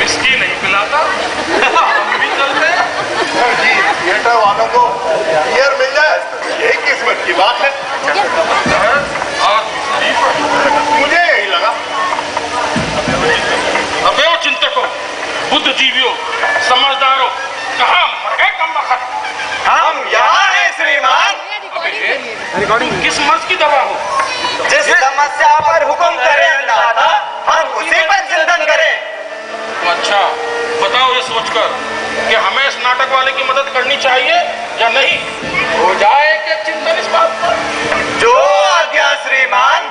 Whisky नहीं पिलाता हम भी चलते जी थिएटर वालों को बियर मिल जाए यही किस्मत की बात है। आज मुझे यही लगा। अबे वो चिंतकों, बुद्धिजीवियों, समझदारों, कहाँ मर गए कम वक्त? हम यहाँ हैं श्रीमान। किस मर्ज की दवा हो? जिस समस्या पर हुक्म करे अंदाजा, हम उसी पर चिंतन करें। अच्छा बताओ ये सोचकर कि हमें इस नाटक वाले की मदद करनी चाहिए या नहीं? हो जाए कि चिंतन इस बात पर? जो आज्ञा श्रीमान।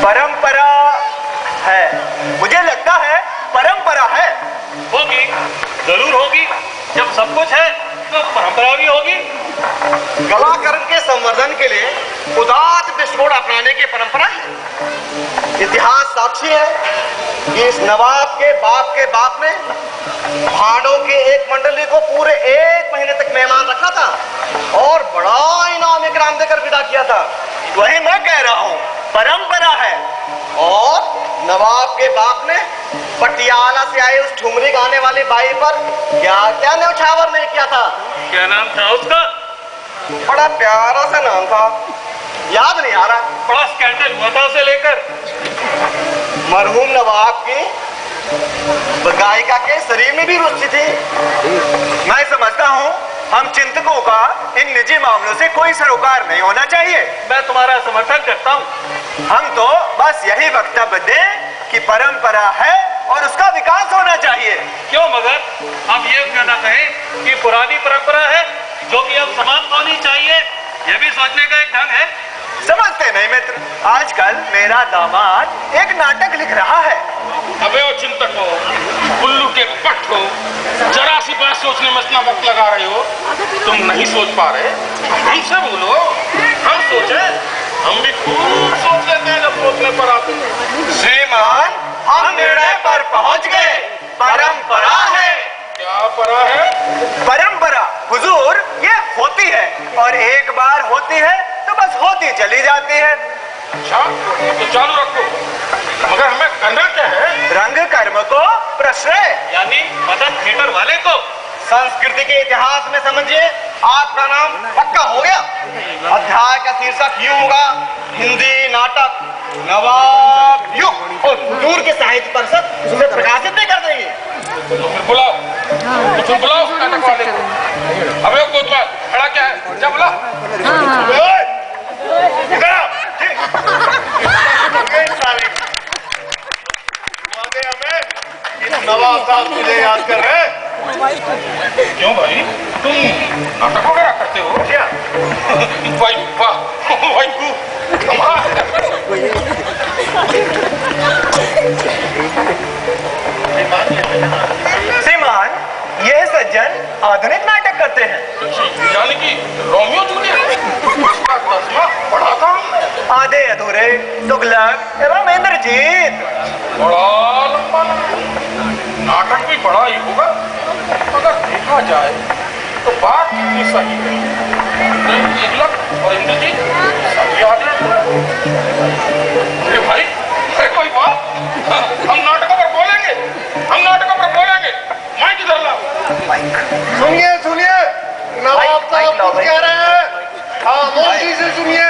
परंपरा है, मुझे लगता है परंपरा है। होगी, जरूर होगी। जब सब कुछ है तो परंपरा भी होगी। कलाकरण के संवर्धन के लिए उदात्त विस्फोट अपनाने की परंपरा है। इतिहास साक्षी है कि इस नवाब के बाप ने भाड़ों के एक मंडली को पूरे 1 महीने तक मेहमान रखा था और बड़ा इनाम इकराम देकर विदा किया था। वही मैं कह रहा हूँ, परंपरा है। और नवाब के बाप ने पटियाला से आई उस ठुमरी गाने वाली बाई पर क्या क्या न्यौछावर नहीं किया था। क्या नाम था उसका? बड़ा प्यारा सा नाम था, याद नहीं आ रहा। बड़ा स्कैंडल हुआ था उसे लेकर। मरहूम नवाब की गायिका के शरीर में भी रुचि थी। मैं समझता हूँ हम चिंतकों का इन निजी मामलों से कोई सरोकार नहीं होना चाहिए। मैं तुम्हारा समर्थन करता हूँ। हम तो बस यही वक्तव्य दें कि परंपरा है और उसका विकास होना चाहिए। क्यों मगर हम ये कहना कहें कि पुरानी परंपरा है जो कि अब समाप्त होनी चाहिए, यह भी सोचने का एक ढंग है। समझते नहीं मित्र, आजकल मेरा दामाद एक नाटक लिख रहा है। अबे ओ चिंतक हो, उल्लू के पट हो, जरा सी बात सोचने में इतना वक्त लगा रहे हो। तुम नहीं सोच पा रहे, हमसे बोलो, हम सोचे। हम भी खूब सोच लेते हैं जब सोचने पर आते हैं। श्रीमान, हम निर्णय पर पहुंच गए। परंपरा है। क्या परा है? परंपरा हुजूर ये होती है और एक बार होती है तो बस होती चली जाती है। अच्छा तो चालू रखो, मगर हमें करना क्या है? रंग कर्म को प्रश्रय, यानी मदद थिएटर वाले को। संस्कृति के इतिहास में समझिए आपका नाम पक्का हो गया। अध्याय का शीर्षक यूं होगा, हिंदी नाटक नवाब युग, और हुजूर के साहित्य परिषद उसे प्रकाशित भी कर देंगे। तो फिर बुलाओ, नाटक वाले को। अबे कोतवाल खड़ा क्या है? जा बुला। इधर आओ। हमें इस नवाब साहब तुझे याद कर रहे हैं। क्यों भाई, तुम नाटक वगैरह करते हो क्या? भाई वाह, भाई कमाल है। श्रीमान, ये सज्जन आधुनिक नाटक करते हैं। यानी कि रोमियो जूलियट उसका 10वां पढ़ा था हमने। आधे अधूरे, तुगलक एवं इंद्रजीत। बड़ा लंबा नाटक भी बड़ा ही होगा। अगर देखा जाए तो बात कितनी सही है। तुगलक और इंद्रजीत सभी आधे अरे भाई, अरे कोई बात, हम नाटकों पर बोलेंगे, माइक इधर लाओ। सुनिए, नवाब साहब कुछ कह रहे हैं। खामोशी से सुनिए।